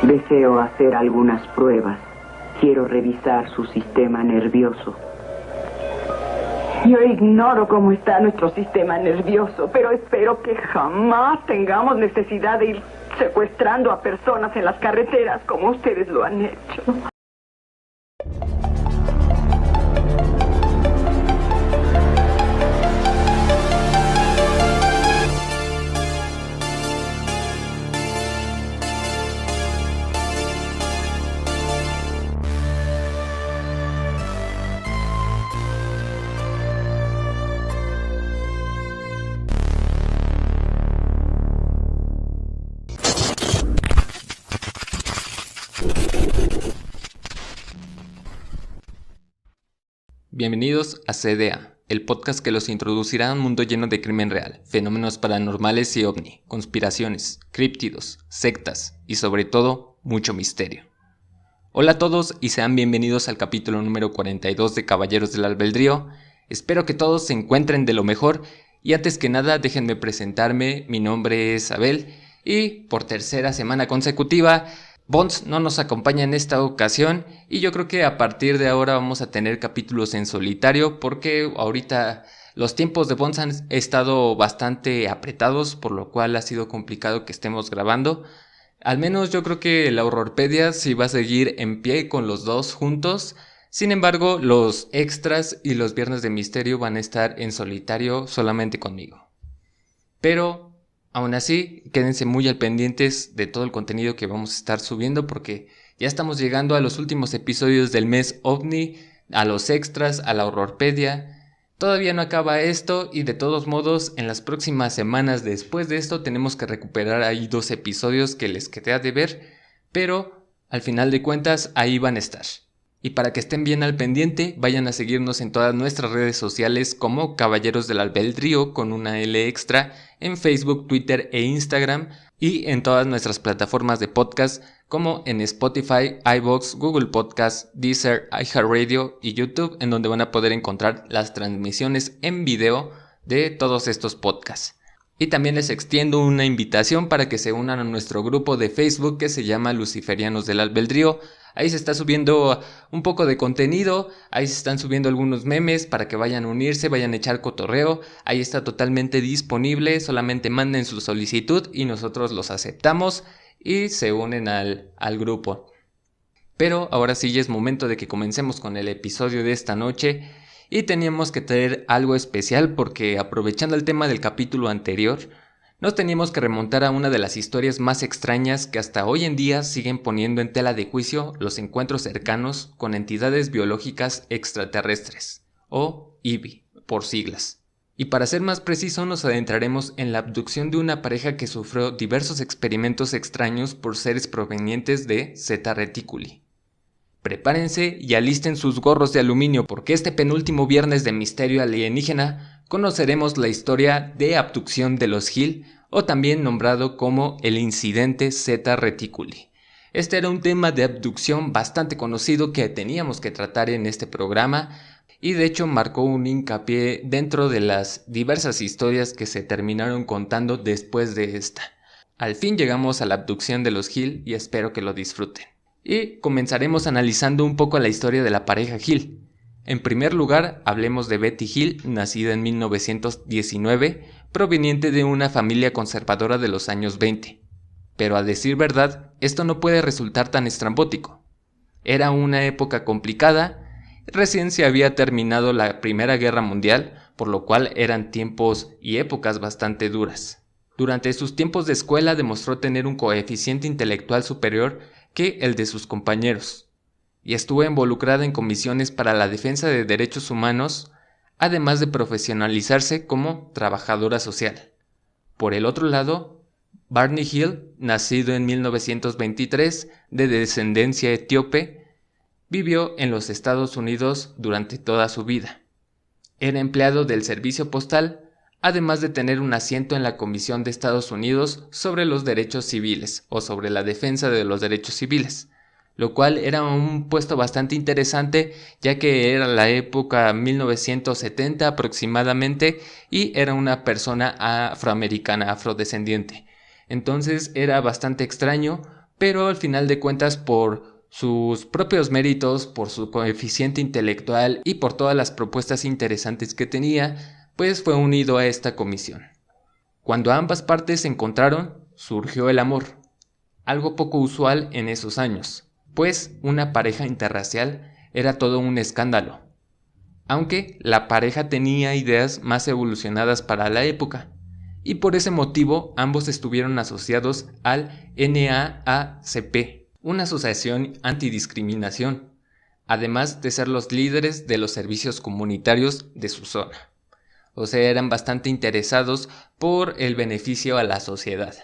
Deseo hacer algunas pruebas. Quiero revisar su sistema nervioso. Yo ignoro cómo está nuestro sistema nervioso, pero espero que jamás tengamos necesidad de ir secuestrando a personas en las carreteras como ustedes lo han hecho. Bienvenidos a CDA, el podcast que los introducirá a un mundo lleno de crimen real, fenómenos paranormales y ovni, conspiraciones, críptidos, sectas y sobre todo, mucho misterio. Hola a todos y sean bienvenidos al capítulo número 42 de Caballeros del Albedrío. Espero que todos se encuentren de lo mejor y antes que nada déjenme presentarme, mi nombre es Abel y por tercera semana consecutiva Bones no nos acompaña en esta ocasión y yo creo que a partir de ahora vamos a tener capítulos en solitario porque ahorita los tiempos de Bones han estado bastante apretados, por lo cual ha sido complicado que estemos grabando. Al menos yo creo que la Horrorpedia sí va a seguir en pie con los dos juntos. Sin embargo, los extras y los Viernes de Misterio van a estar en solitario solamente conmigo. Pero aún así, quédense muy al pendientes de todo el contenido que vamos a estar subiendo porque ya estamos llegando a los últimos episodios del mes OVNI, a los extras, a la Horrorpedia. Todavía no acaba esto y de todos modos en las próximas semanas después de esto tenemos que recuperar ahí 2 episodios que les quedé a deber, pero al final de cuentas ahí van a estar. Y para que estén bien al pendiente, vayan a seguirnos en todas nuestras redes sociales como Caballeros del Albedrío con una L extra en Facebook, Twitter e Instagram y en todas nuestras plataformas de podcast como en Spotify, iVoox, Google Podcast, Deezer, iHeartRadio y YouTube, en donde van a poder encontrar las transmisiones en video de todos estos podcasts. Y también les extiendo una invitación para que se unan a nuestro grupo de Facebook que se llama Luciferianos del Albedrío. Ahí se está subiendo un poco de contenido, ahí se están subiendo algunos memes para que vayan a unirse, vayan a echar cotorreo. Ahí está totalmente disponible, solamente manden su solicitud y nosotros los aceptamos y se unen al grupo. Pero ahora sí ya es momento de que comencemos con el episodio de esta noche. Y teníamos que traer algo especial porque aprovechando el tema del capítulo anterior, nos teníamos que remontar a una de las historias más extrañas que hasta hoy en día siguen poniendo en tela de juicio los encuentros cercanos con entidades biológicas extraterrestres, o EVI por siglas. Y para ser más preciso nos adentraremos en la abducción de una pareja que sufrió diversos experimentos extraños por seres provenientes de Zeta Reticuli. Prepárense y alisten sus gorros de aluminio porque este penúltimo viernes de misterio alienígena conoceremos la historia de abducción de los Hill, o también nombrado como el incidente Zeta Reticuli. Este era un tema de abducción bastante conocido que teníamos que tratar en este programa y de hecho marcó un hincapié dentro de las diversas historias que se terminaron contando después de esta. Al fin llegamos a la abducción de los Hill y espero que lo disfruten. Y comenzaremos analizando un poco la historia de la pareja Hill. En primer lugar, hablemos de Betty Hill, nacida en 1919, proveniente de una familia conservadora de los años 20. Pero a decir verdad, esto no puede resultar tan estrambótico. Era una época complicada, recién se había terminado la Primera Guerra Mundial, por lo cual eran tiempos y épocas bastante duras. Durante sus tiempos de escuela demostró tener un coeficiente intelectual superior que el de sus compañeros, y estuvo involucrada en comisiones para la defensa de derechos humanos, además de profesionalizarse como trabajadora social. Por el otro lado, Barney Hill, nacido en 1923, de descendencia etíope, vivió en los Estados Unidos durante toda su vida. Era empleado del servicio postal, además de tener un asiento en la Comisión de Estados Unidos sobre los derechos civiles o sobre la defensa de los derechos civiles, lo cual era un puesto bastante interesante ya que era la época 1970 aproximadamente y era una persona afroamericana, afrodescendiente. Entonces era bastante extraño pero al final de cuentas, por sus propios méritos, por su coeficiente intelectual y por todas las propuestas interesantes que tenía, pues fue unido a esta comisión. Cuando ambas partes se encontraron, surgió el amor, algo poco usual en esos años, pues una pareja interracial era todo un escándalo, aunque la pareja tenía ideas más evolucionadas para la época, y por ese motivo ambos estuvieron asociados al NAACP, una asociación antidiscriminación, además de ser los líderes de los servicios comunitarios de su zona. O sea, eran bastante interesados por el beneficio a la sociedad.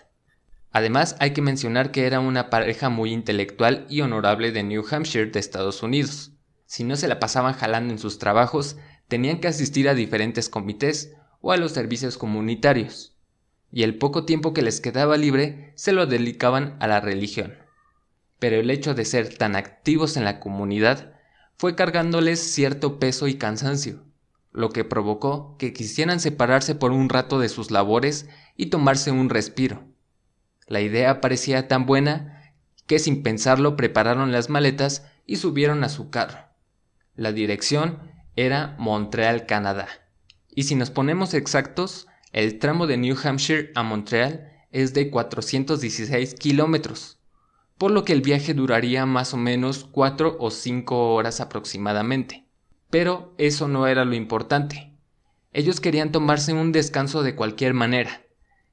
Además, hay que mencionar que era una pareja muy intelectual y honorable de New Hampshire, de Estados Unidos. Si no se la pasaban jalando en sus trabajos, tenían que asistir a diferentes comités o a los servicios comunitarios, y el poco tiempo que les quedaba libre se lo dedicaban a la religión. Pero el hecho de ser tan activos en la comunidad fue cargándoles cierto peso y cansancio, lo que provocó que quisieran separarse por un rato de sus labores y tomarse un respiro. La idea parecía tan buena que sin pensarlo prepararon las maletas y subieron a su carro. La dirección era Montreal, Canadá. Y si nos ponemos exactos, el tramo de New Hampshire a Montreal es de 416 kilómetros, por lo que el viaje duraría más o menos 4 o 5 horas aproximadamente. Pero eso no era lo importante. Ellos querían tomarse un descanso de cualquier manera.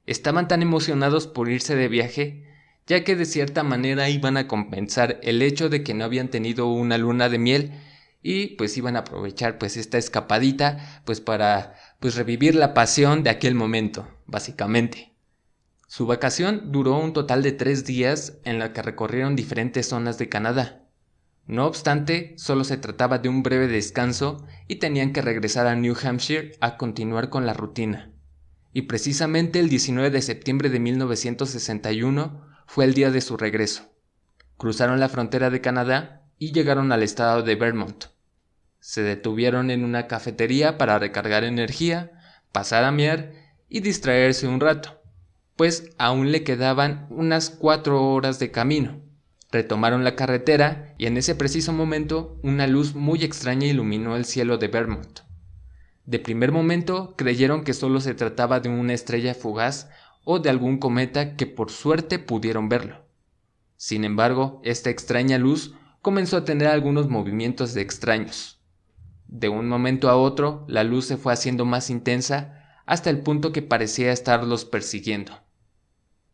Estaban tan emocionados por irse de viaje, ya que de cierta manera iban a compensar el hecho de que no habían tenido una luna de miel y pues iban a aprovechar pues esta escapadita pues para pues revivir la pasión de aquel momento, básicamente. Su vacación duró un total de 3 días en la que recorrieron diferentes zonas de Canadá. No obstante, solo se trataba de un breve descanso y tenían que regresar a New Hampshire a continuar con la rutina. Y precisamente el 19 de septiembre de 1961 fue el día de su regreso. Cruzaron la frontera de Canadá y llegaron al estado de Vermont. Se detuvieron en una cafetería para recargar energía, pasar a mear y distraerse un rato, pues aún le quedaban unas 4 horas de camino. Retomaron la carretera y en ese preciso momento una luz muy extraña iluminó el cielo de Vermont. De primer momento creyeron que solo se trataba de una estrella fugaz o de algún cometa que por suerte pudieron verlo. Sin embargo, esta extraña luz comenzó a tener algunos movimientos extraños. De un momento a otro, la luz se fue haciendo más intensa hasta el punto que parecía estarlos persiguiendo.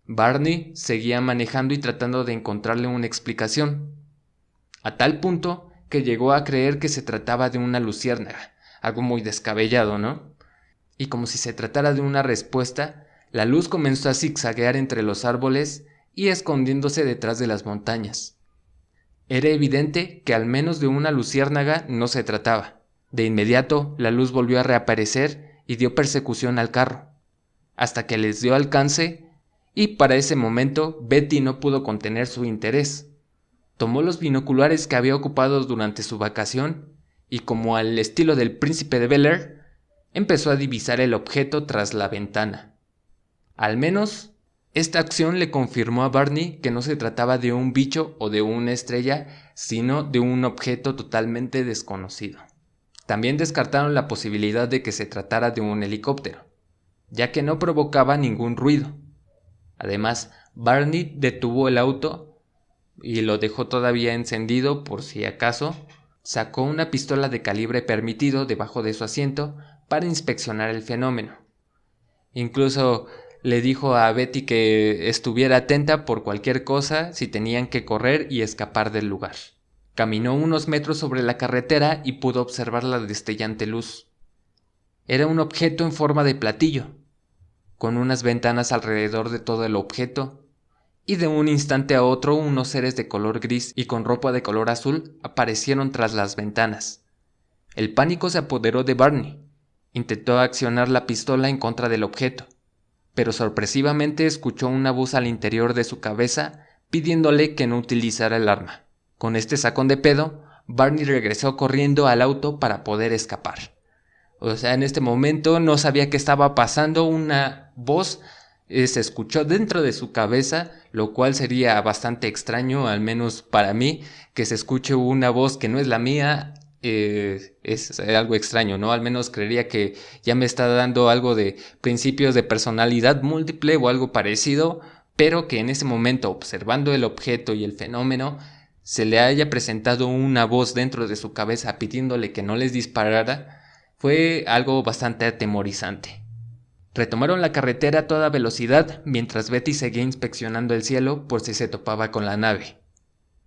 Barney seguía manejando y tratando de encontrarle una explicación, a tal punto que llegó a creer que se trataba de una luciérnaga, algo muy descabellado, ¿no? Y como si se tratara de una respuesta, la luz comenzó a zigzaguear entre los árboles y escondiéndose detrás de las montañas. Era evidente que al menos de una luciérnaga no se trataba. De inmediato, la luz volvió a reaparecer y dio persecución al carro, hasta que les dio alcance y para ese momento Betty no pudo contener su interés. Tomó los binoculares que había ocupado durante su vacación y, como al estilo del príncipe de Bel-Air, empezó a divisar el objeto tras la ventana. Al menos, esta acción le confirmó a Barney que no se trataba de un bicho o de una estrella, sino de un objeto totalmente desconocido. También descartaron la posibilidad de que se tratara de un helicóptero, ya que no provocaba ningún ruido. Además, Barney detuvo el auto y lo dejó todavía encendido por si acaso. Sacó una pistola de calibre permitido debajo de su asiento para inspeccionar el fenómeno. Incluso le dijo a Betty que estuviera atenta por cualquier cosa si tenían que correr y escapar del lugar. Caminó unos metros sobre la carretera y pudo observar la destellante luz. Era un objeto en forma de platillo, con unas ventanas alrededor de todo el objeto, y de un instante a otro unos seres de color gris y con ropa de color azul aparecieron tras las ventanas. El pánico se apoderó de Barney. Intentó accionar la pistola en contra del objeto, pero sorpresivamente escuchó una voz al interior de su cabeza pidiéndole que no utilizara el arma. Con este sacón de pedo, Barney regresó corriendo al auto para poder escapar. O sea, en este momento no sabía qué estaba pasando, una voz se escuchó dentro de su cabeza, lo cual sería bastante extraño, al menos para mí, que se escuche una voz que no es la mía. Es algo extraño, ¿no? Al menos creería que ya me está dando algo de principios de personalidad múltiple o algo parecido, pero que en ese momento, observando el objeto y el fenómeno, se le haya presentado una voz dentro de su cabeza pidiéndole que no les disparara, fue algo bastante atemorizante. Retomaron la carretera a toda velocidad mientras Betty seguía inspeccionando el cielo por si se topaba con la nave.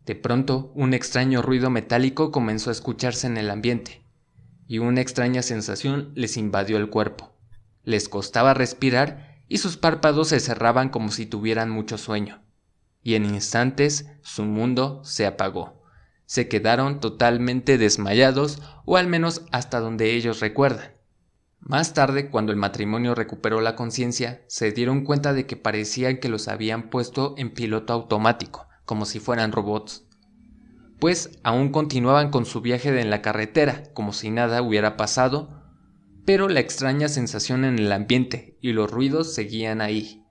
De pronto, un extraño ruido metálico comenzó a escucharse en el ambiente, y una extraña sensación les invadió el cuerpo. Les costaba respirar y sus párpados se cerraban como si tuvieran mucho sueño. Y en instantes su mundo se apagó. Se quedaron totalmente desmayados, o al menos hasta donde ellos recuerdan. Más tarde, cuando el matrimonio recuperó la conciencia, se dieron cuenta de que parecía que los habían puesto en piloto automático, como si fueran robots. Pues aún continuaban con su viaje en la carretera, como si nada hubiera pasado, pero la extraña sensación en el ambiente y los ruidos seguían ahí.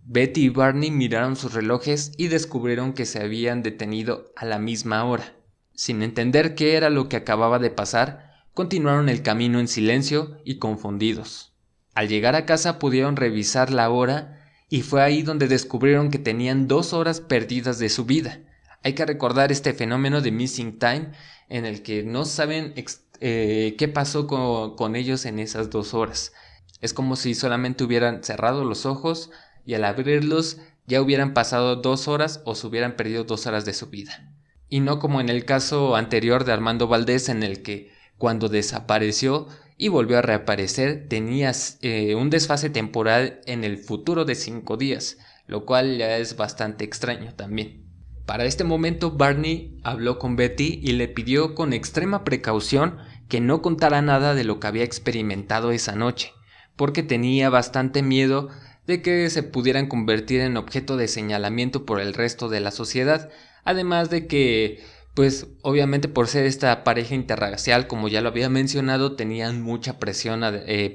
Betty y Barney miraron sus relojes y descubrieron que se habían detenido a la misma hora. Sin entender qué era lo que acababa de pasar, continuaron el camino en silencio y confundidos. Al llegar a casa pudieron revisar la hora y fue ahí donde descubrieron que tenían 2 horas perdidas de su vida. Hay que recordar este fenómeno de missing time en el que no saben qué pasó con ellos en esas 2 horas. Es como si solamente hubieran cerrado los ojos y al abrirlos ya hubieran pasado 2 horas o se hubieran perdido 2 horas de su vida. Y no como en el caso anterior de Armando Valdés, en el que cuando desapareció y volvió a reaparecer tenías un desfase temporal en el futuro de 5 días, lo cual ya es bastante extraño también. Para este momento Barney habló con Betty y le pidió con extrema precaución que no contara nada de lo que había experimentado esa noche, porque tenía bastante miedo de que se pudieran convertir en objeto de señalamiento por el resto de la sociedad, además de que, pues obviamente por ser esta pareja interracial, como ya lo había mencionado, tenían mucha presión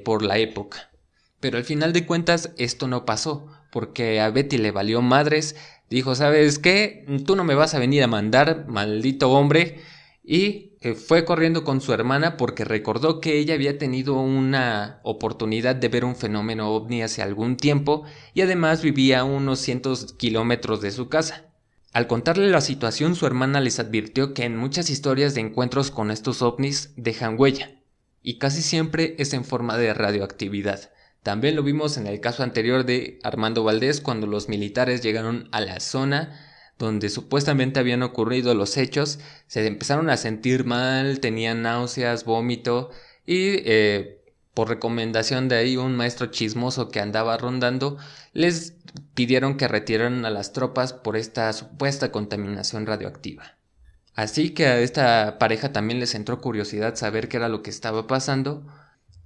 por la época. Pero al final de cuentas esto no pasó, porque a Betty le valió madres, dijo, ¿sabes qué? Tú no me vas a venir a mandar, maldito hombre, y fue corriendo con su hermana porque recordó que ella había tenido una oportunidad de ver un fenómeno ovni hace algún tiempo y además vivía a unos cientos kilómetros de su casa. Al contarle la situación, su hermana les advirtió que en muchas historias de encuentros con estos ovnis dejan huella, y casi siempre es en forma de radioactividad. También lo vimos en el caso anterior de Armando Valdés, cuando los militares llegaron a la zona donde supuestamente habían ocurrido los hechos, se empezaron a sentir mal, tenían náuseas, vómito, y por recomendación de ahí un maestro chismoso que andaba rondando, les pidieron que retiraran a las tropas por esta supuesta contaminación radioactiva. Así que a esta pareja también les entró curiosidad saber qué era lo que estaba pasando,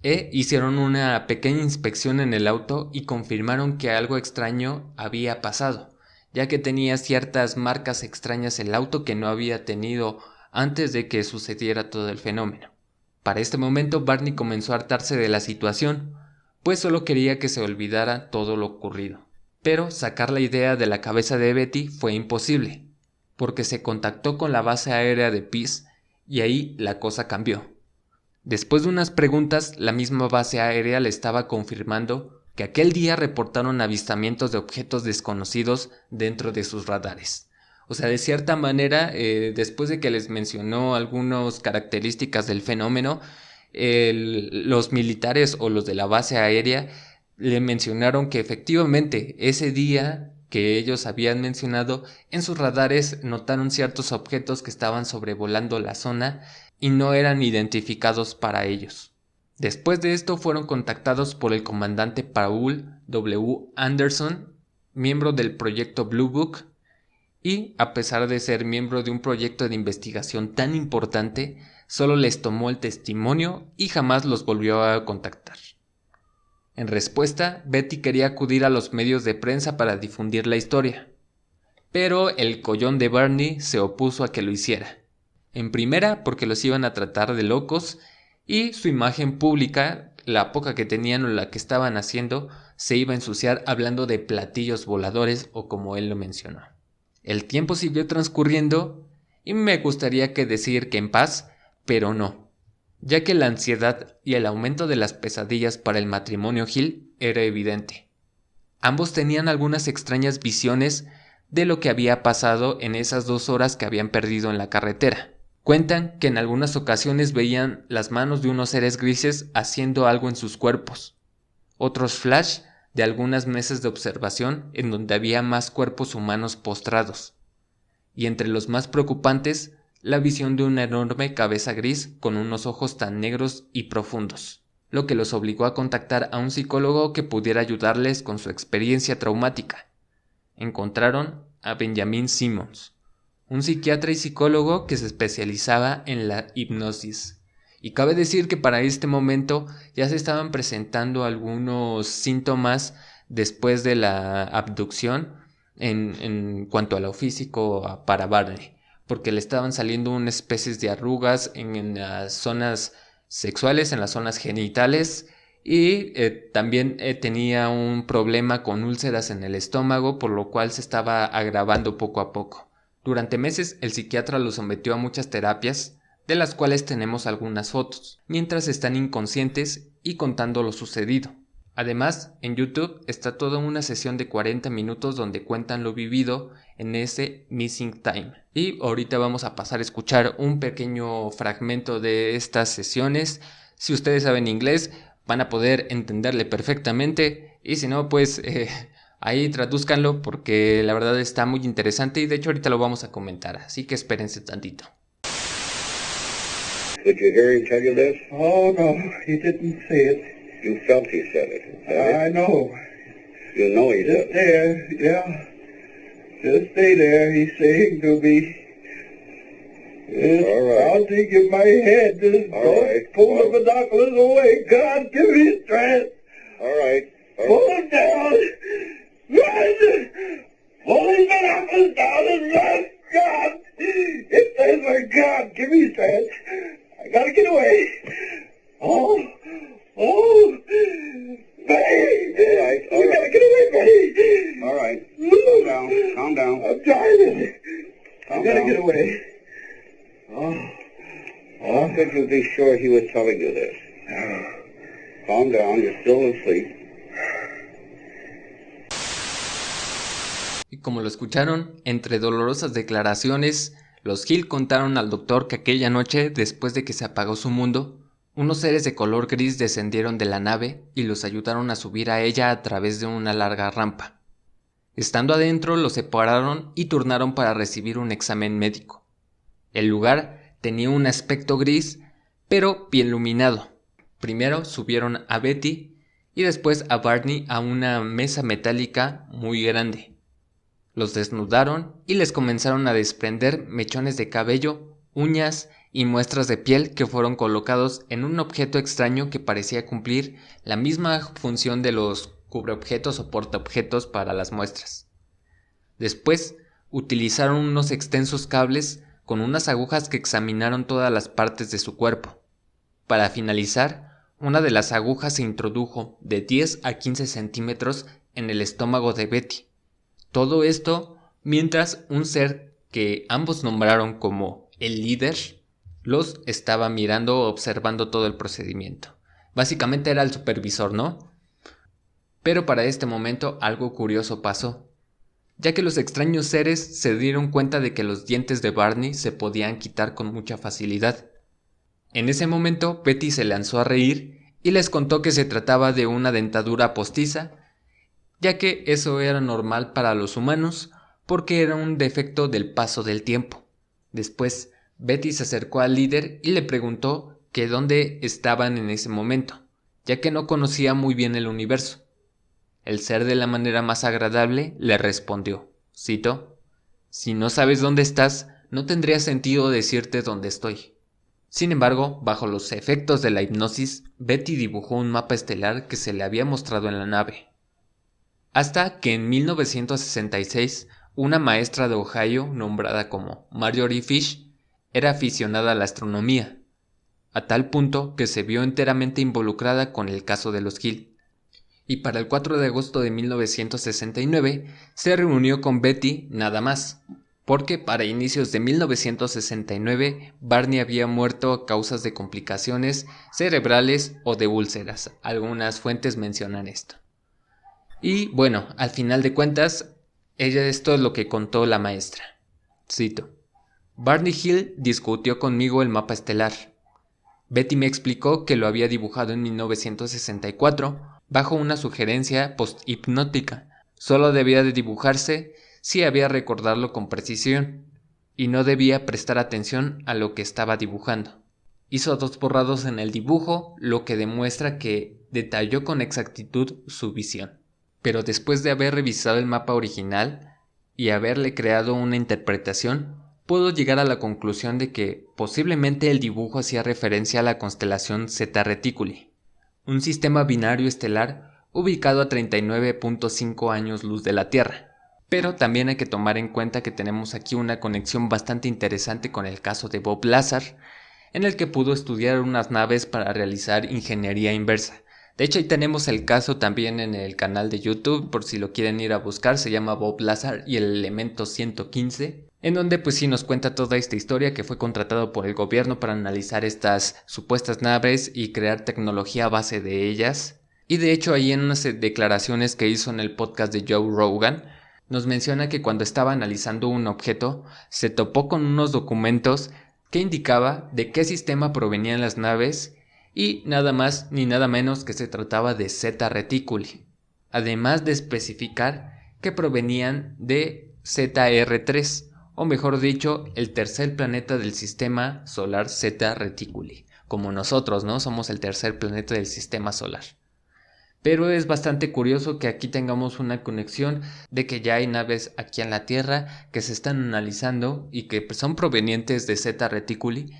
e hicieron una pequeña inspección en el auto y confirmaron que algo extraño había pasado, ya que tenía ciertas marcas extrañas el auto que no había tenido antes de que sucediera todo el fenómeno. Para este momento Barney comenzó a hartarse de la situación, pues solo quería que se olvidara todo lo ocurrido. Pero sacar la idea de la cabeza de Betty fue imposible, porque se contactó con la base aérea de Pease y ahí la cosa cambió. Después de unas preguntas, la misma base aérea le estaba confirmando que aquel día reportaron avistamientos de objetos desconocidos dentro de sus radares. O sea, de cierta manera, después de que les mencionó algunas características del fenómeno, los militares o los de la base aérea le mencionaron que efectivamente ese día que ellos habían mencionado, en sus radares notaron ciertos objetos que estaban sobrevolando la zona y no eran identificados para ellos. Después de esto fueron contactados por el comandante Paul W. Anderson, miembro del proyecto Blue Book, y a pesar de ser miembro de un proyecto de investigación tan importante, solo les tomó el testimonio y jamás los volvió a contactar. En respuesta, Betty quería acudir a los medios de prensa para difundir la historia, pero el collón de Barney se opuso a que lo hiciera. En primera, porque los iban a tratar de locos, y su imagen pública, la poca que tenían o la que estaban haciendo, se iba a ensuciar hablando de platillos voladores o como él lo mencionó. El tiempo siguió transcurriendo y me gustaría decir que en paz, pero no, ya que la ansiedad y el aumento de las pesadillas para el matrimonio Hill era evidente. Ambos tenían algunas extrañas visiones de lo que había pasado en esas 2 horas que habían perdido en la carretera. Cuentan que en algunas ocasiones veían las manos de unos seres grises haciendo algo en sus cuerpos. Otros flash de algunas mesas de observación en donde había más cuerpos humanos postrados. Y entre los más preocupantes, la visión de una enorme cabeza gris con unos ojos tan negros y profundos, lo que los obligó a contactar a un psicólogo que pudiera ayudarles con su experiencia traumática. Encontraron a Benjamin Simmons, un psiquiatra y psicólogo que se especializaba en la hipnosis. Y cabe decir que para este momento ya se estaban presentando algunos síntomas después de la abducción en cuanto a lo físico para Barney, porque le estaban saliendo unas especies de arrugas en las zonas sexuales, en las zonas genitales, y también tenía un problema con úlceras en el estómago, por lo cual se estaba agravando poco a poco. Durante meses el psiquiatra lo sometió a muchas terapias, de las cuales tenemos algunas fotos, mientras están inconscientes y contando lo sucedido. Además, en YouTube está toda una sesión de 40 minutos donde cuentan lo vivido en ese Missing Time. Y ahorita vamos a pasar a escuchar un pequeño fragmento de estas sesiones. Si ustedes saben inglés, van a poder entenderle perfectamente, y si no, pues ahí tradúzcanlo porque la verdad está muy interesante y de hecho ahorita lo vamos a comentar, así que espérense tantito. Did you hear him tell you this? Oh, no, he didn't say it. You felt he said it. I know. You know he Just said it. there, yeah. Just stay there, he's saying to me. It's All right. pounding in my head. Just All don't right. pull Well- the binoculars away. God, give me strength. All right. All Pull right. them down. Run! Pull these binoculars down and run. God! It says my God, give me strength. I gotta get away. Oh! Betty! All right, all We right. gotta get away, Betty! All right. Calm down. Calm down. I'm driving. I Calm gotta down. get away. How could you be sure he was telling you this? Calm down. You're still asleep. Y como lo escucharon, entre dolorosas declaraciones, los Hill contaron al doctor que aquella noche, después de que se apagó su mundo, unos seres de color gris descendieron de la nave y los ayudaron a subir a ella a través de una larga rampa. Estando adentro, los separaron y turnaron para recibir un examen médico. El lugar tenía un aspecto gris, pero bien iluminado. Primero subieron a Betty y después a Barney a una mesa metálica muy grande. Los desnudaron y les comenzaron a desprender mechones de cabello, uñas y muestras de piel que fueron colocados en un objeto extraño que parecía cumplir la misma función de los cubreobjetos o portaobjetos para las muestras. Después, utilizaron unos extensos cables con unas agujas que examinaron todas las partes de su cuerpo. Para finalizar, una de las agujas se introdujo de 10 a 15 centímetros en el estómago de Betty. Todo esto mientras un ser que ambos nombraron como el líder los estaba mirando o observando todo el procedimiento. Básicamente era el supervisor, ¿no? Pero para este momento algo curioso pasó, ya que los extraños seres se dieron cuenta de que los dientes de Barney se podían quitar con mucha facilidad. En ese momento Betty se lanzó a reír y les contó que se trataba de una dentadura postiza, ya que eso era normal para los humanos porque era un defecto del paso del tiempo. Después, Betty se acercó al líder y le preguntó que dónde estaban en ese momento, ya que no conocía muy bien el universo. El ser de la manera más agradable le respondió, cito, «Si no sabes dónde estás, no tendría sentido decirte dónde estoy». Sin embargo, bajo los efectos de la hipnosis, Betty dibujó un mapa estelar que se le había mostrado en la nave. Hasta que en 1966, una maestra de Ohio, nombrada como Marjorie Fish, era aficionada a la astronomía, a tal punto que se vio enteramente involucrada con el caso de los Hill. y para el 4 de agosto de 1969 se reunió con Betty nada más, porque para inicios de 1969 Barney había muerto a causa de complicaciones cerebrales o de úlceras. Algunas fuentes mencionan esto. Y bueno, al final de cuentas, esto es lo que contó la maestra. Cito: Barney Hill discutió conmigo el mapa estelar. Betty me explicó que lo había dibujado en 1964 bajo una sugerencia post-hipnótica. Solo debía de dibujarse si había recordarlo con precisión, y no debía prestar atención a lo que estaba dibujando. Hizo 2 borrados en el dibujo, lo que demuestra que detalló con exactitud su visión. Pero después de haber revisado el mapa original y haberle creado una interpretación, pudo llegar a la conclusión de que posiblemente el dibujo hacía referencia a la constelación Zeta Reticuli, un sistema binario estelar ubicado a 39.5 años luz de la Tierra. Pero también hay que tomar en cuenta que tenemos aquí una conexión bastante interesante con el caso de Bob Lazar, en el que pudo estudiar unas naves para realizar ingeniería inversa. De hecho, ahí tenemos el caso también en el canal de YouTube, por si lo quieren ir a buscar, se llama Bob Lazar y el elemento 115, en donde pues sí nos cuenta toda esta historia, que fue contratado por el gobierno para analizar estas supuestas naves y crear tecnología a base de ellas. Y de hecho ahí en unas declaraciones que hizo en el podcast de Joe Rogan, nos menciona que cuando estaba analizando un objeto, se topó con unos documentos que indicaba de qué sistema provenían las naves y nada más ni nada menos que se trataba de Zeta Reticuli, además de especificar que provenían de ZR3, o mejor dicho, el tercer planeta del sistema solar Zeta Reticuli, como nosotros, ¿no? Somos el tercer planeta del sistema solar. Pero es bastante curioso que aquí tengamos una conexión de que ya hay naves aquí en la Tierra que se están analizando y que son provenientes de Zeta Reticuli.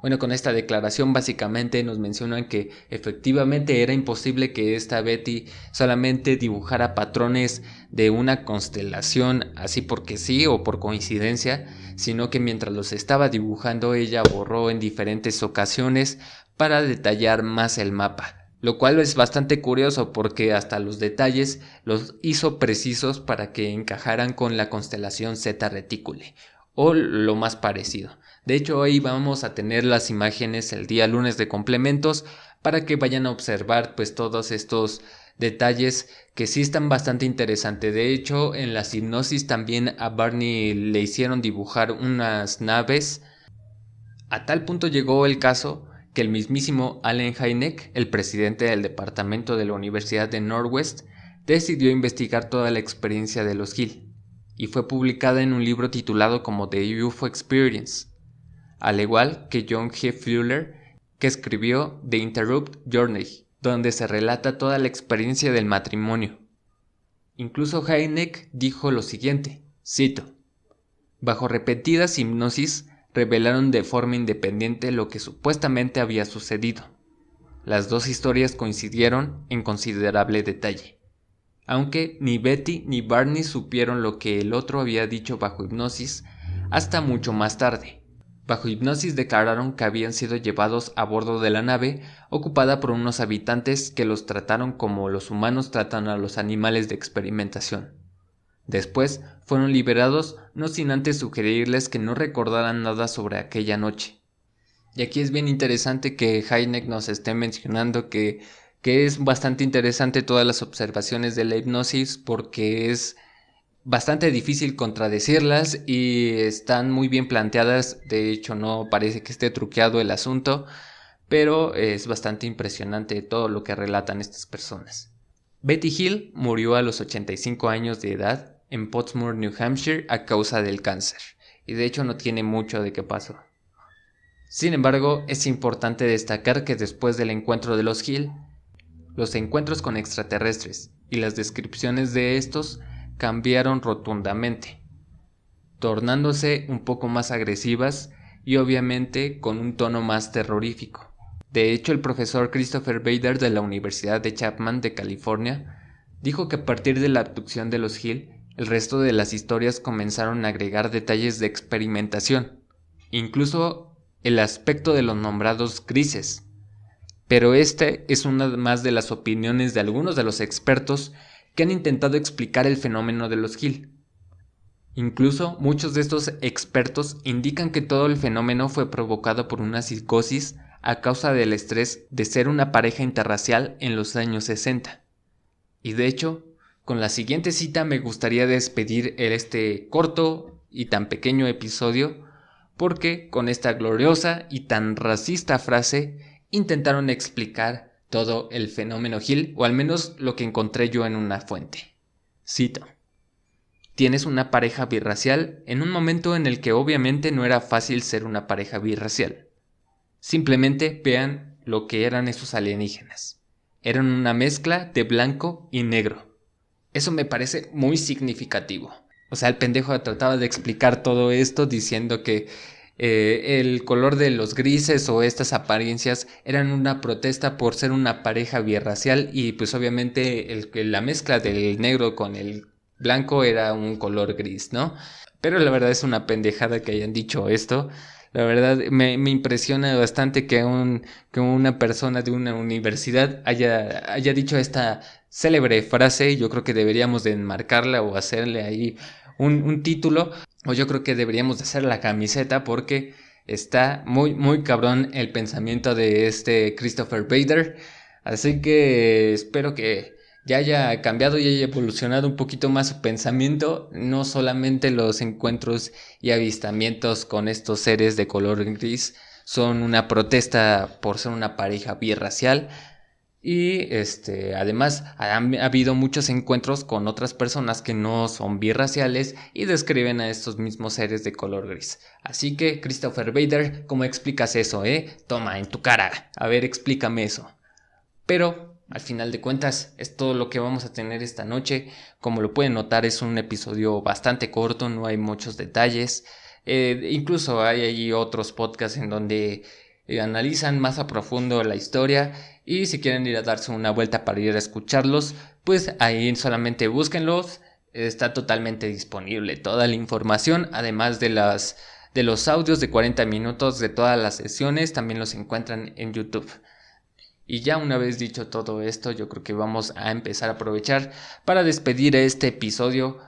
Bueno, con esta declaración básicamente nos mencionan que efectivamente era imposible que esta Betty solamente dibujara patrones de una constelación así porque sí o por coincidencia, sino que mientras los estaba dibujando ella borró en diferentes ocasiones para detallar más el mapa. Lo cual es bastante curioso porque hasta los detalles los hizo precisos para que encajaran con la constelación Zeta Reticuli, o lo más parecido. De hecho, hoy vamos a tener las imágenes el día lunes de complementos para que vayan a observar pues todos estos detalles que sí están bastante interesantes. De hecho, en las hipnosis también a Barney le hicieron dibujar unas naves. A tal punto llegó el caso que el mismísimo Allen Hynek, el presidente del departamento de la Universidad de Northwest, decidió investigar toda la experiencia de los Hill, y fue publicada en un libro titulado como The UFO Experience, al igual que John G. Fuller, que escribió The Interrupt Journey, donde se relata toda la experiencia del matrimonio. Incluso Hynek dijo lo siguiente, cito: bajo repetidas hipnosis, revelaron de forma independiente lo que supuestamente había sucedido. Las 2 historias coincidieron en considerable detalle, aunque ni Betty ni Barney supieron lo que el otro había dicho bajo hipnosis hasta mucho más tarde. Bajo hipnosis declararon que habían sido llevados a bordo de la nave ocupada por unos habitantes que los trataron como los humanos tratan a los animales de experimentación. Después fueron liberados, no sin antes sugerirles que no recordaran nada sobre aquella noche. Y aquí es bien interesante que Hynek nos esté mencionando que es bastante interesante todas las observaciones de la hipnosis porque es bastante difícil contradecirlas y están muy bien planteadas. De hecho, no parece que esté truqueado el asunto, pero es bastante impresionante todo lo que relatan estas personas. Betty Hill murió a los 85 años de edad en Portsmouth, New Hampshire, a causa del cáncer, y de hecho no tiene mucho de qué pasó. Sin embargo, es importante destacar que después del encuentro de los Hill, los encuentros con extraterrestres y las descripciones de estos cambiaron rotundamente, tornándose un poco más agresivas y obviamente con un tono más terrorífico. De hecho, el profesor Christopher Bader de la Universidad de Chapman de California dijo que a partir de la abducción de los Hill, el resto de las historias comenzaron a agregar detalles de experimentación, incluso el aspecto de los nombrados grises, Pero este es una más de las opiniones de algunos de los expertos que han intentado explicar el fenómeno de los Hill. Incluso muchos de estos expertos indican que todo el fenómeno fue provocado por una psicosis a causa del estrés de ser una pareja interracial en los años 60. Y de hecho, con la siguiente cita me gustaría despedir este corto y tan pequeño episodio, porque con esta gloriosa y tan racista frase intentaron explicar todo el fenómeno Hill, o al menos lo que encontré yo en una fuente. Cito: tienes una pareja birracial en un momento en el que obviamente no era fácil ser una pareja birracial. Simplemente vean lo que eran esos alienígenas. Eran una mezcla de blanco y negro. Eso me parece muy significativo. O sea, el pendejo trataba de explicar todo esto diciendo que el color de los grises o estas apariencias eran una protesta por ser una pareja birracial, y pues obviamente la mezcla del negro con el blanco era un color gris, ¿no? Pero la verdad es una pendejada que hayan dicho esto. La verdad me impresiona bastante que una persona de una universidad haya dicho esta célebre frase. Yo creo que deberíamos de enmarcarla o hacerle ahí un título, o yo creo que deberíamos de hacer la camiseta, porque está muy muy cabrón el pensamiento de este Christopher Bader. Así que espero que ya haya cambiado y haya evolucionado un poquito más su pensamiento, no solamente los encuentros y avistamientos con estos seres de color gris son una protesta por ser una pareja birracial, y además ha habido muchos encuentros con otras personas que no son birraciales y describen a estos mismos seres de color gris. Así que, Christopher Bader, ¿cómo explicas eso, Toma, en tu cara, a ver, explícame eso. Pero al final de cuentas es todo lo que vamos a tener esta noche. Como lo pueden notar, es un episodio bastante corto, no hay muchos detalles. Incluso hay allí otros podcasts en donde analizan más a profundo la historia, y si quieren ir a darse una vuelta para ir a escucharlos, pues ahí solamente búsquenlos. Está totalmente disponible toda la información, además de los audios de 40 minutos de todas las sesiones, también los encuentran en YouTube. Y ya una vez dicho todo esto, yo creo que vamos a empezar a aprovechar para despedir este episodio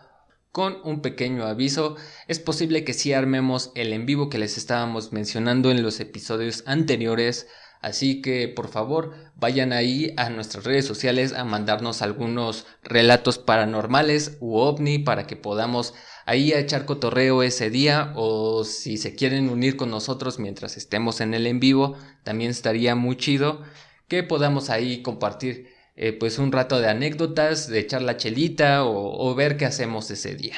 con un pequeño aviso. Es posible que sí armemos el en vivo que les estábamos mencionando en los episodios anteriores, así que por favor vayan ahí a nuestras redes sociales a mandarnos algunos relatos paranormales u ovni para que podamos ahí a echar cotorreo ese día, o si se quieren unir con nosotros mientras estemos en el en vivo, también estaría muy chido que podamos ahí compartir pues un rato de anécdotas, de echar la chelita o ver qué hacemos ese día.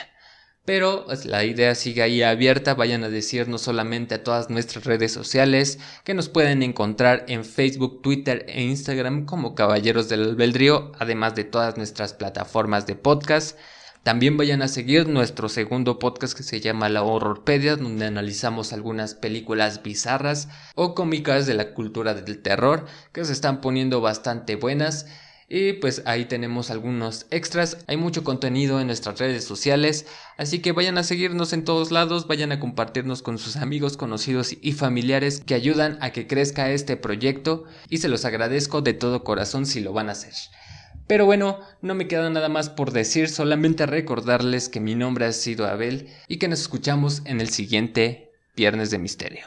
Pero pues, la idea sigue ahí abierta. Vayan a decirnos solamente a todas nuestras redes sociales, que nos pueden encontrar en Facebook, Twitter e Instagram como Caballeros del Albedrío, además de todas nuestras plataformas de podcast. También vayan a seguir nuestro segundo podcast que se llama La Horrorpedia, donde analizamos algunas películas bizarras o cómicas de la cultura del terror que se están poniendo bastante buenas. Y pues ahí tenemos algunos extras, hay mucho contenido en nuestras redes sociales, así que vayan a seguirnos en todos lados, vayan a compartirnos con sus amigos, conocidos y familiares que ayudan a que crezca este proyecto, y se los agradezco de todo corazón si lo van a hacer. Pero bueno, no me queda nada más por decir, solamente recordarles que mi nombre ha sido Abel y que nos escuchamos en el siguiente Viernes de Misterio.